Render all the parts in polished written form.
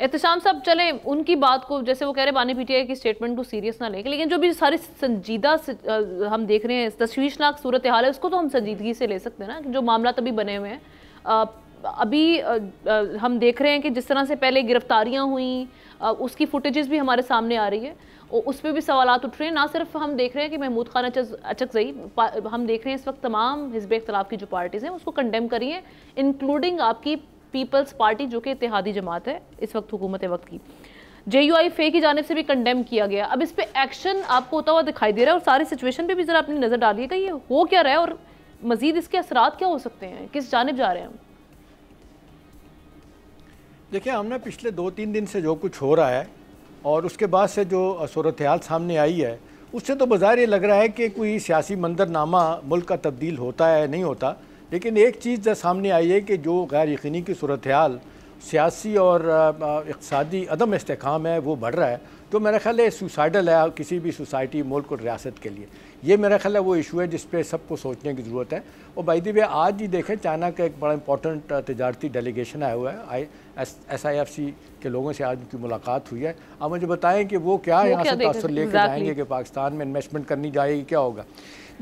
احتشام صاحب چلیں ان کی بات کو جیسے وہ کہہ رہے بانی پی ٹی آئی کی سٹیٹمنٹ کو سیریس نہ لیں لیکن جو بھی ساری سنجیدہ ہم دیکھ رہے ہیں تشویشناک صورتحال ہے اس کو تو ہم سنجیدگی سے لے سکتے ہیں نا. جو معاملات ابھی بنے ہوئے ہیں ابھی ہم دیکھ رہے ہیں کہ جس طرح سے پہلے گرفتاریاں ہوئیں اس کی فوٹیجز بھی ہمارے سامنے آ رہی ہے اور اس پہ بھی سوالات اٹھ رہے ہیں. نہ صرف ہم دیکھ رہے ہیں کہ محمود خان اچکزئی ہم دیکھ رہے ہیں اس وقت تمام حزب اختلاف کی جو پارٹیز ہیں اس کو کنڈیم کری ہیں انکلوڈنگ آپ کی پیپلز پارٹی جو کہ اتحادی جماعت ہے اس وقت حکومت وقت کی. جے یو آئی فے کی جانب سے بھی کنڈیم کیا گیا. اب اس پہ ایکشن آپ کو ہوتا ہوا دکھائی دے رہا ہے اور ساری سچویشن پہ بھی ذرا اپنی نظر ڈالیے گا یہ ہو کیا رہا ہے اور مزید اس کے اثرات کیا ہو سکتے ہیں, کس جانب جا رہے ہیں ہم؟ دیکھیں ہم نے پچھلے 2-3 دن سے جو کچھ ہو رہا ہے اور اس کے بعد سے جو صورتحال سامنے آئی ہے اس سے تو بظاہر یہ لگ رہا ہے کہ کوئی سیاسی منظرنامہ ملک کا تبدیل ہوتا ہے نہیں ہوتا. لیکن ایک چیز سامنے آئی ہے کہ جو غیر یقینی کی صورتحال سیاسی اور اقتصادی عدم استحکام ہے وہ بڑھ رہا ہے تو میرا خیال ہے سوسائڈل ہے کسی بھی سوسائٹی ملک اور ریاست کے لیے. یہ میرا خیال ہے وہ ایشو ہے جس پہ سب کو سوچنے کی ضرورت ہے. اور بائی دی وے آج ہی دیکھیں چائنا کا ایک بڑا امپورٹنٹ تجارتی ڈیلیگیشن آیا ہوا ہے SIFC کے لوگوں سے آج ان کی ملاقات ہوئی ہے. آپ مجھے بتائیں کہ وہ کیا یہاں سے تاثر لے کے جائیں گے کہ پاکستان میں انویسٹمنٹ کرنی جائے گی کیا ہوگا.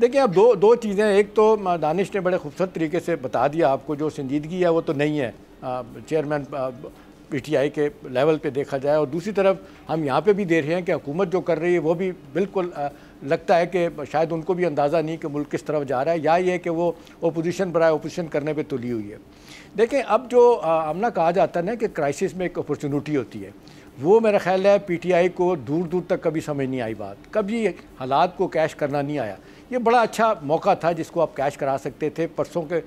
دیکھیں اب دو چیزیں, ایک تو دانش نے بڑے خوبصورت طریقے سے بتا دیا آپ کو جو سنجیدگی ہے وہ تو نہیں ہے چیئرمین PTI کے لیول پہ دیکھا جائے, اور دوسری طرف ہم یہاں پہ بھی دیکھ رہے ہیں کہ حکومت جو کر رہی ہے وہ بھی بالکل لگتا ہے کہ شاید ان کو بھی اندازہ نہیں کہ ملک کس طرف جا رہا ہے یا یہ کہ وہ اپوزیشن برائے اپوزیشن کرنے پہ تلی ہوئی ہے. دیکھیں اب جو آمنہ کہا جاتا ہے نا کہ کرائسس میں ایک اپرچونٹی ہوتی ہے وہ میرا خیال ہے PTI کو دور دور تک کبھی سمجھ نہیں آئی بات, کبھی حالات کو کیش کرنا نہیں آیا. یہ بڑا اچھا موقع تھا جس کو آپ کیش کرا سکتے تھے پرسوں کے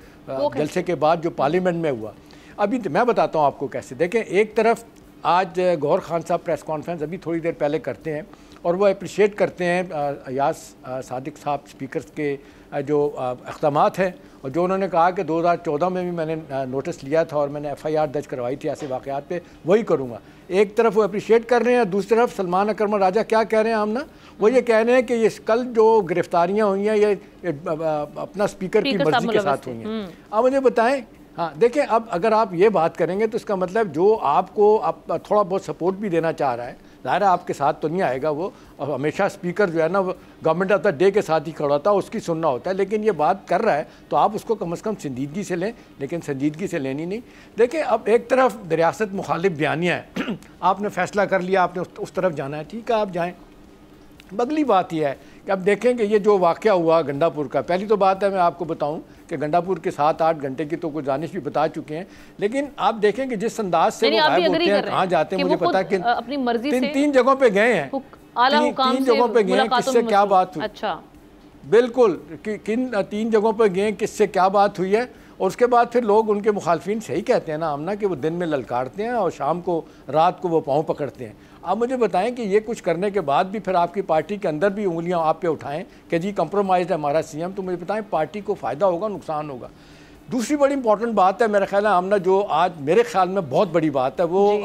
جلسے کے بعد جو پارلیمنٹ میں ہوا. ابھی میں بتاتا ہوں آپ کو کیسے. دیکھیں ایک طرف آج گور خان صاحب پریس کانفرنس ابھی تھوڑی دیر پہلے کرتے ہیں اور وہ اپریشیٹ کرتے ہیں ایاز صادق صاحب اسپیکرز کے جو اقدامات ہیں اور جو انہوں نے کہا کہ 2014 میں بھی میں نے نوٹس لیا تھا اور میں نے FIR درج کروائی تھی ایسے واقعات پہ وہی کروں گا. ایک طرف وہ اپریشیٹ کر رہے ہیں, دوسری طرف سلمان اکرم راجہ کیا کہہ رہے ہیں ہم نا وہ یہ کہہ رہے ہیں کہ یہ کل جو گرفتاریاں ہوئی ہیں یہ اپنا اسپیکر کی مرضی کے ساتھ ہوئی ہیں. آپ مجھے بتائیں ہاں دیکھیں اب اگر آپ یہ بات کریں گے تو اس کا مطلب جو آپ کو تھوڑا بہت سپورٹ بھی دینا چاہ رہا ہے ظاہر ہے آپ کے ساتھ تو نہیں آئے گا وہ, اور ہمیشہ اسپیکر جو ہے نا وہ گورنمنٹ آف دا ڈے کے ساتھ ہی کھڑا ہوتا ہے اس کی سننا ہوتا ہے, لیکن یہ بات کر رہا ہے تو آپ اس کو کم از کم سنجیدگی سے لیں, لیکن سنجیدگی سے لینی نہیں. دیکھیں اب ایک طرف ریاست مخالف بیانیہ ہے آپ نے فیصلہ کر لیا آپ نے اس طرف جانا ہے ٹھیک ہے آپ جائیں. اگلی بات یہ ہے کہ اب دیکھیں کہ یہ جو واقعہ ہوا گنڈا پور کا, پہلی تو بات ہے میں آپ کو بتاؤں کہ گنڈا پور کے 7-8 گھنٹے کی تو کچھ دانش بھی بتا چکے ہیں, لیکن آپ دیکھیں کہ جس انداز سے وہ غائب ہوتے ہیں کہاں جاتے ہیں مجھے پتا کہ اپنی مرضی سے 3 جگہوں پہ گئے ہیں, 3 جگہوں پہ گئے ہیں کس سے کیا بات ہوئی. اچھا بالکل کن 3 جگہوں پہ گئے کس سے کیا بات ہوئی ہے, اور اس کے بعد پھر لوگ ان کے مخالفین صحیح کہتے ہیں نا آمنہ کہ وہ دن میں للکارتے ہیں اور شام کو رات کو وہ پاؤں پکڑتے ہیں. آپ مجھے بتائیں کہ یہ کچھ کرنے کے بعد بھی پھر آپ کی پارٹی کے اندر بھی انگلیاں آپ پہ اٹھائیں کہ جی کمپرومائزڈ ہے ہمارا CM, تو مجھے بتائیں پارٹی کو فائدہ ہوگا نقصان ہوگا. دوسری بڑی امپورٹنٹ بات ہے میرا خیال ہے آمنہ جو آج میرے خیال میں بہت بڑی بات ہے وہ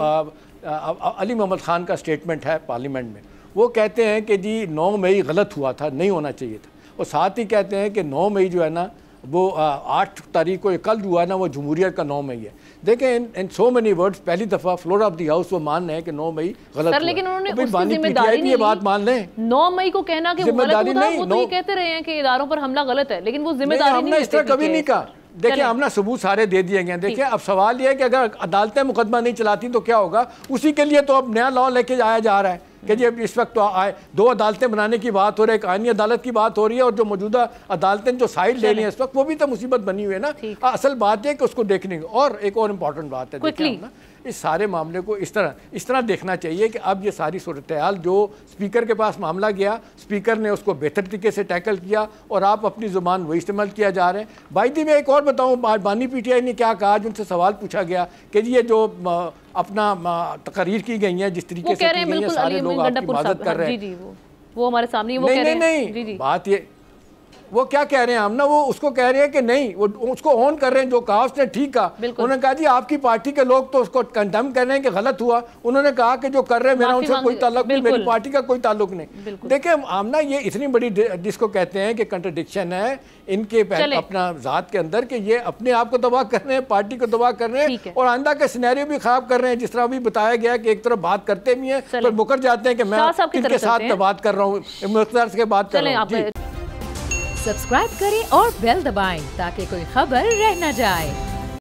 علی محمد خان کا اسٹیٹمنٹ ہے پارلیمنٹ میں. وہ کہتے ہیں کہ جی 9 مئی غلط ہوا تھا, نہیں ہونا چاہیے تھا, اور ساتھ ہی کہتے ہیں کہ 9 مئی جو ہے نا وہ 8 تاریخ کو کل جو ہے نا وہ جمہوریت کا 9 مئی ہے. دیکھیں ان سو مینی ورڈز پہلی دفعہ فلور آف دی ہاؤس وہ مان رہے ہیں کہ 9 مئی غلط ہوا. لیکن انہوں نے اس کی ذمہ داری نہیں یہ بات مان لیں 9 مئی کو کہنا کہ وہ غلط ہوا, وہ تو یہ کہتے رہے ہیں کہ اداروں پر حملہ غلط ہے, لیکن وہ ذمہ داری نہیں ہم نے اس طرح کبھی نہیں کہا. دیکھیں ہم نے ثبوت سارے دے دیے گئے. دیکھیں اب سوال یہ ہے کہ اگر عدالتیں مقدمہ نہیں چلاتی تو کیا ہوگا, اسی کے لیے تو اب نیا لاء لے کے آیا جا رہا ہے کہ جی اب اس وقت تو 2 عدالتیں بنانے کی بات ہو رہی ہے, ایک آئینی عدالت کی بات ہو رہی ہے, اور جو موجودہ عدالتیں جو سائڈ لے رہی ہیں اس وقت وہ بھی تو مصیبت بنی ہوئی ہے نا. اصل بات یہ کہ اس کو دیکھنے کی. اور ایک اور امپورٹنٹ بات ہے دیکھیں نا اس سارے معاملے کو اس طرح دیکھنا چاہیے کہ اب یہ ساری صورتحال جو اسپیکر کے پاس معاملہ گیا, اسپیکر نے اس کو بہتر طریقے سے ٹیکل کیا اور آپ اپنی زبان وہی استعمال کیا جا رہے ہیں. بھائی دی میں ایک اور بتاؤں بانی PTI نے کیا کہا, جو ان سے سوال پوچھا گیا کہ جی یہ جو اپنا تقاریر کی گئی ہیں جس طریقے سے کی گئی ہیں سارے لوگ آپ کی معذرت کر رہے ہیں, وہ ہمارے سامنے وہ کہہ رہے ہیں نہیں بات یہ وہ کیا کہہ رہے ہیں آمنہ، وہ اس کو کہہ رہے ہیں کہ نہیں، وہ اس کو اون کر رہے ہیں جو کہا اس نے ٹھیک کہا. انہوں نے کہا جی آپ کی پارٹی کے لوگ تو اس کو کنڈم کر رہے ہیں کہ غلط ہوا. انہوں نے کہا کہ جو کر رہے ہیں میرا ان سے کوئی تعلق نہیں، میری پارٹی کا کوئی تعلق نہیں. دیکھیں آمنہ یہ اتنی بڑی جس کو کہتے ہیں کہ کنٹرڈکشن ہے ان کے اپنا ذات کے اندر کہ یہ اپنے آپ کو تباہ کر رہے ہیں، پارٹی کو تباہ کر رہے ہیں اور آئندہ کے سینیریو بھی خراب کر رہے ہیں. جس طرح بھی بتایا گیا کہ ایک طرف بات کرتے بھی ہیں پر مکر جاتے ہیں کہ میں ان کے ساتھ بات کر رہا ہوں، مقتدار سے بات کر رہا ہوں. سبسکرائب کریں اور بیل دبائیں تاکہ کوئی خبر رہ نہ جائے.